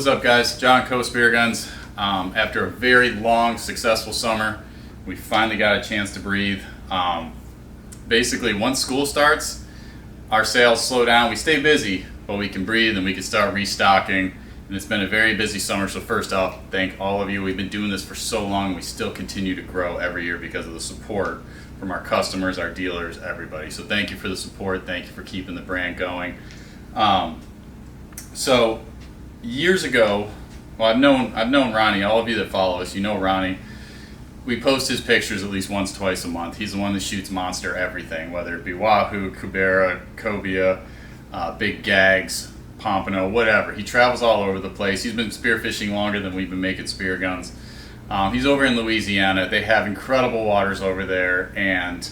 What's up, guys? John Co Spear Guns. After a very long, successful summer, we finally got a chance to breathe. Basically, once school starts, our sales slow down. We stay busy, but we can breathe and we can start restocking. And it's been a very busy summer. So first off, thank all of you. We've been doing this for so long. We still continue to grow every year because of the support from our customers, our dealers, everybody. So thank you for the support. Thank you for keeping the brand going. So years ago, well, I've known Ronnie. All of you that follow us, you know Ronnie. We post his pictures at least once, twice a month. He's the one that shoots monster everything, whether it be Wahoo, Kubera, Cobia, big gags, Pompano, whatever. He travels all over the place. He's been spearfishing longer than we've been making spear guns. He's over in Louisiana. They have incredible waters over there, and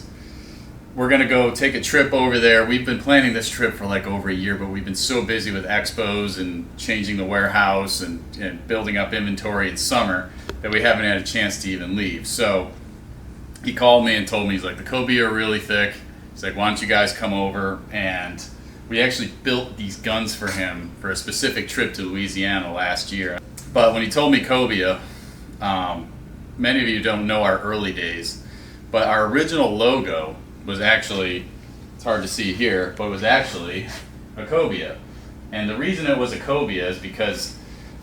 we're gonna go take a trip over there. We've been planning this trip for like over a year, but we've been so busy with expos and changing the warehouse and building up inventory in summer that we haven't had a chance to even leave. So he called me and told me, he's like, the cobia are really thick. He's like, why don't you guys come over? And we actually built these guns for him for a specific trip to Louisiana last year. But when he told me cobia, many of you don't know our early days, but our original logo was actually, it's hard to see here, but it was actually a cobia. And the reason it was a cobia is because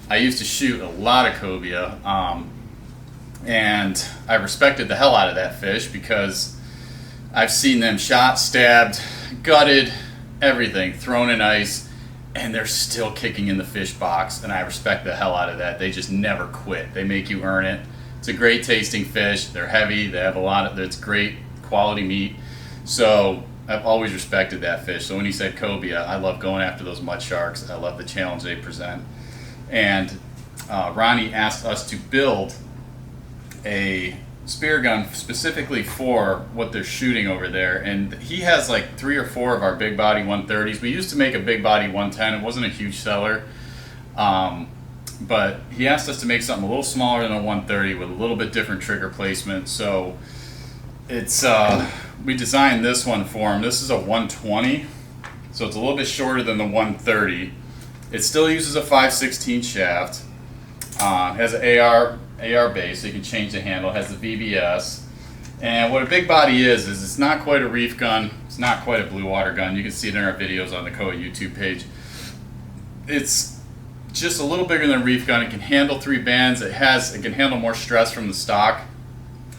I used to shoot a lot of cobia, and I respected the hell out of that fish because I've seen them shot, stabbed, gutted, everything, thrown in ice, and they're still kicking in the fish box, and I respect the hell out of that. They just never quit. They make you earn it. It's a great tasting fish. They're heavy. They have a lot of, it's great quality meat. So I've always respected that fish. So when he said cobia, I love going after those mud sharks. I love the challenge they present. And Ronnie asked us to build a spear gun specifically for what they're shooting over there. And he has like 3 or 4 of our big body 130s. We used to make a big body 110. It wasn't a huge seller. But he asked us to make something a little smaller than a 130 with a little bit different trigger placement. So it's we designed this one for him. This is a 120, so it's a little bit shorter than the 130. It still uses a 5/16 shaft. Has an AR base, so you can change the handle. Has the VBS. And what a big body is it's not quite a reef gun. It's not quite a blue water gun. You can see it in our videos on the KOA YouTube page. It's just a little bigger than a reef gun. It can handle 3 bands. It can handle more stress from the stock.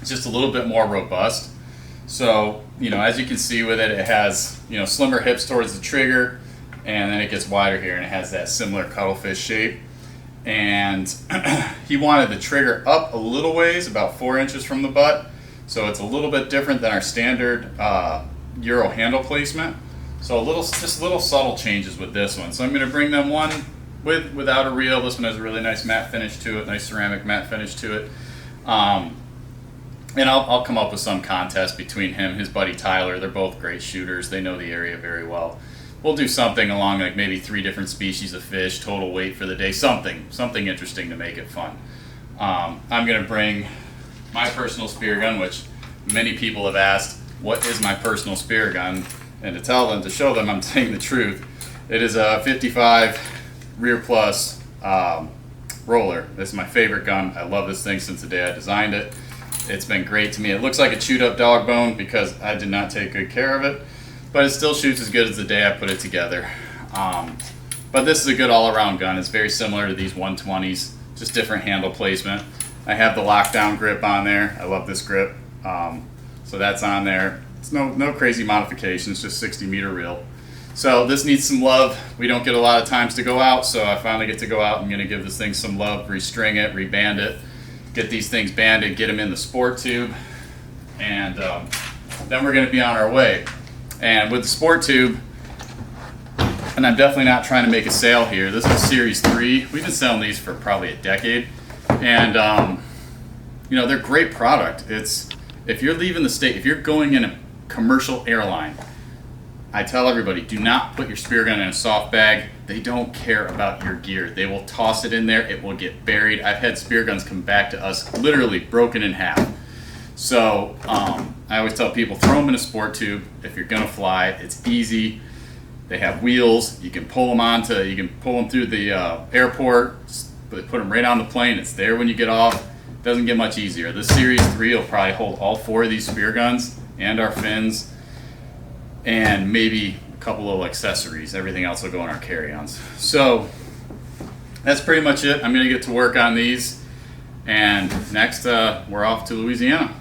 It's just a little bit more robust. So, you know, as you can see with it, it has, you know, slimmer hips towards the trigger, and then it gets wider here, and it has that similar cuttlefish shape. And he wanted the trigger up a little ways, about 4 inches from the butt. So it's a little bit different than our standard Euro handle placement. So just little subtle changes with this one. So I'm going to bring them one without a reel. This one has a really nice matte finish to it, nice ceramic matte finish to it. And I'll come up with some contest between him and his buddy Tyler. They're both great shooters. They know the area very well. We'll do something along like maybe 3 different species of fish, total weight for the day, something interesting to make it fun. I'm going to bring my personal spear gun, which many people have asked, what is my personal spear gun? And to show them I'm telling the truth, it is a 55 Rear Plus roller. This is my favorite gun. I love this thing since the day I designed it. It's been great to me. It looks like a chewed up dog bone because I did not take good care of it, but it still shoots as good as the day I put it together. But this is a good all-around gun. It's very similar to these 120s, just different handle placement. I have the lockdown grip on there. I love this grip. So that's on there. It's no crazy modification. It's just 60-meter reel. So this needs some love. We don't get a lot of times to go out, so I finally get to go out. I'm going to give this thing some love, restring it, reband it, get these things banded, get them in the sport tube, and then we're going to be on our way. And with the sport tube, and I'm definitely not trying to make a sale here, this is Series 3. We've been selling these for probably a decade, and you know, they're great product. If you're leaving the state, if you're going in a commercial airline, I tell everybody, do not put your spear gun in a soft bag. They don't care about your gear. They will toss it in there. It will get buried. I've had spear guns come back to us literally broken in half. So I always tell people, throw them in a sport tube. If you're gonna fly, it's easy. They have wheels. You can pull them through the airport, put them right on the plane. It's there when you get off. Doesn't get much easier. This Series 3 will probably hold all 4 of these spear guns and our fins, and maybe a couple of accessories. Everything else will go in our carry-ons. So that's pretty much it. I'm going to get to work on these, and next we're off to Louisiana.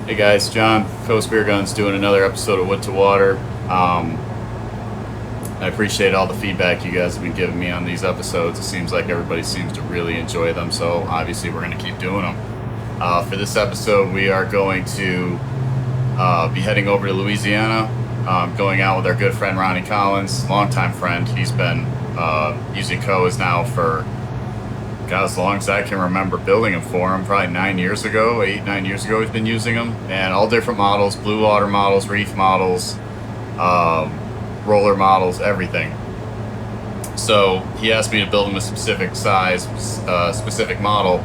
Hey guys, John, Co Spear Guns, doing another episode of Wood to Water. I appreciate all the feedback you guys have been giving me on these episodes. It seems like everybody seems to really enjoy them, so obviously we're going to keep doing them. For this episode, we are going to be heading over to Louisiana, going out with our good friend Ronnie Collins, longtime friend. He's been using Coas now for, God, as long as I can remember building them for him, probably 9 years ago, 8-9 years ago he's been using them, and all different models, blue water models, reef models, roller models, everything. So he asked me to build him a specific size, specific model,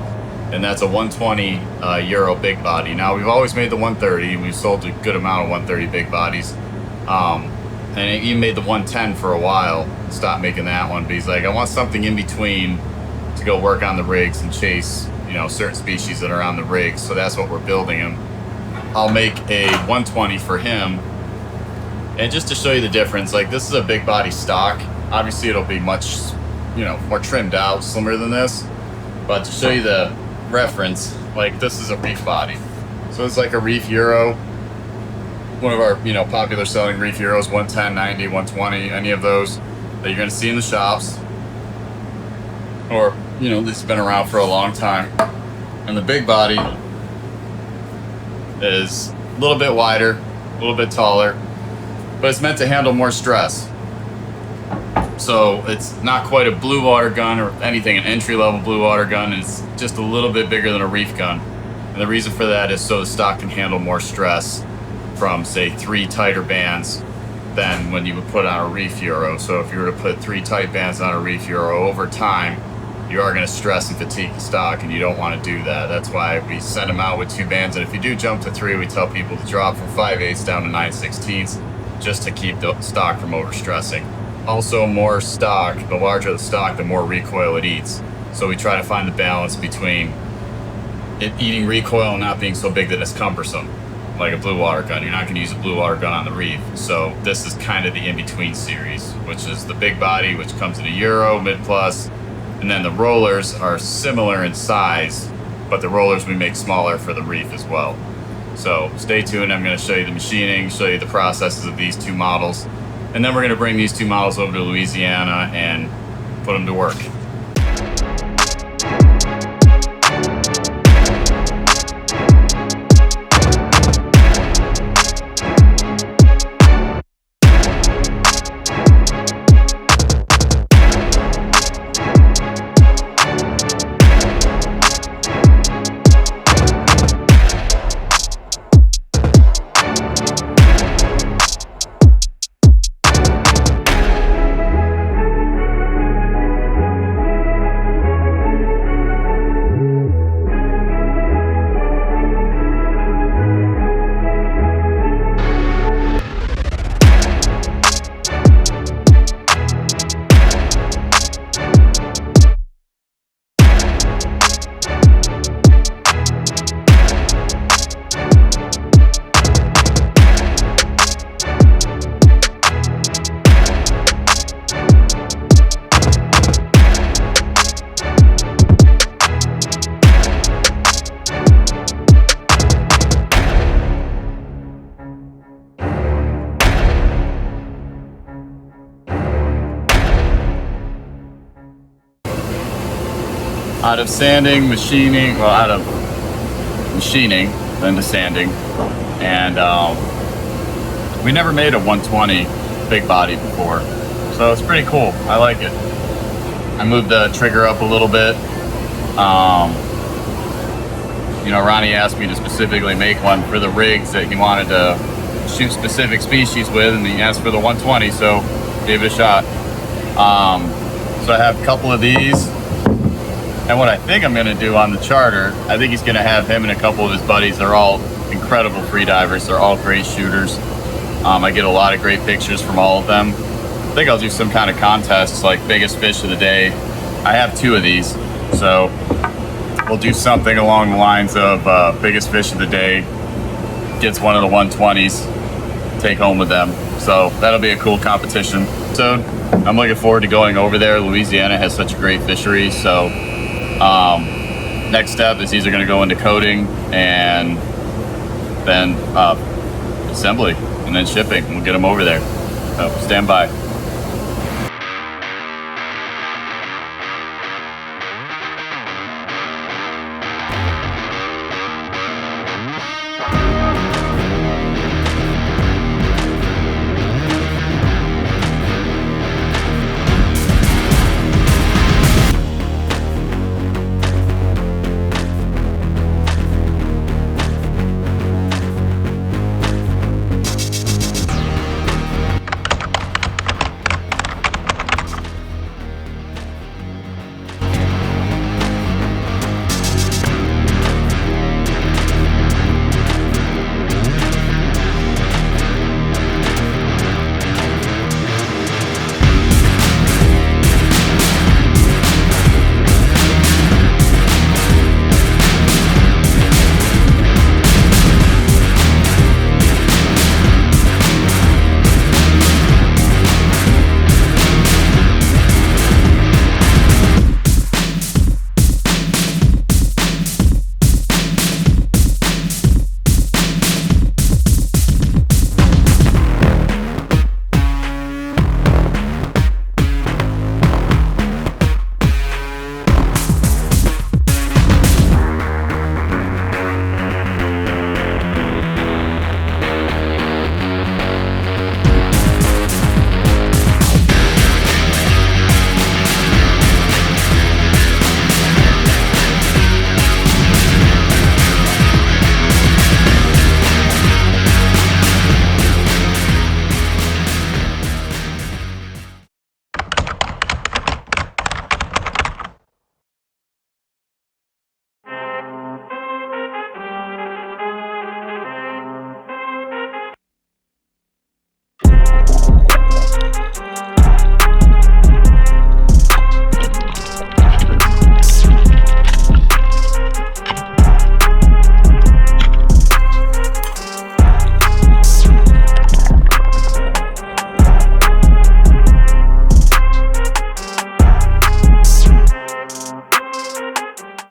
and that's a 120 Euro big body. Now we've always made the 130. We've sold a good amount of 130 big bodies, and he made the 110 for a while. Stopped making that one, but he's like, I want something in between to go work on the rigs and chase, certain species that are on the rigs. So that's what we're building him. I'll make a 120 for him. And just to show you the difference, like, this is a big body stock. Obviously it'll be much, more trimmed out, slimmer than this. But to show you the reference, like, this is a reef body. So it's like a reef Euro. One of our, popular selling reef Euros, 110, 90, 120, any of those that you're gonna see in the shops. Or, this has been around for a long time. And the big body is a little bit wider, a little bit taller, but it's meant to handle more stress. So it's not quite a blue water gun or anything, an entry-level blue water gun. It's just a little bit bigger than a reef gun. And the reason for that is so the stock can handle more stress from, say, 3 tighter bands than when you would put on a reef Euro. So if you were to put 3 tight bands on a reef Euro, over time, you are going to stress and fatigue the stock, and you don't want to do that. That's why we send them out with 2 bands. And if you do jump to 3, we tell people to drop from 5/8 down to 9/16, just to keep the stock from overstressing. Also, more stock, the larger the stock, the more recoil it eats. So we try to find the balance between it eating recoil and not being so big that it's cumbersome, like a blue water gun. You're not going to use a blue water gun on the reef. So this is kind of the in-between series, which is the big body, which comes in a Euro, mid-plus, and then the rollers are similar in size, but the rollers we make smaller for the reef as well. So stay tuned. I'm going to show you the machining, show you the processes of these 2 models, and then we're going to bring these 2 models over to Louisiana and put them to work. Out of sanding, machining, out of machining, then to sanding, and we never made a 120 big body before, so it's pretty cool. I like it. I moved the trigger up a little bit. Ronnie asked me to specifically make one for the rigs that he wanted to shoot specific species with, and he asked for the 120, so gave it a shot. So I have a couple of these. And what I think I'm going to do on the charter, I think he's going to have him and a couple of his buddies. They're all incredible free divers. They're all great shooters. I get a lot of great pictures from all of them. I think I'll do some kind of contests like biggest fish of the day. I have 2 of these, so we'll do something along the lines of biggest fish of the day gets one of the 120s, take home with them. So that'll be a cool competition. So I'm looking forward to going over there. Louisiana has such a great fishery. So next step is these are going to go into coating and then assembly and then shipping. We'll get them over there. So stand by.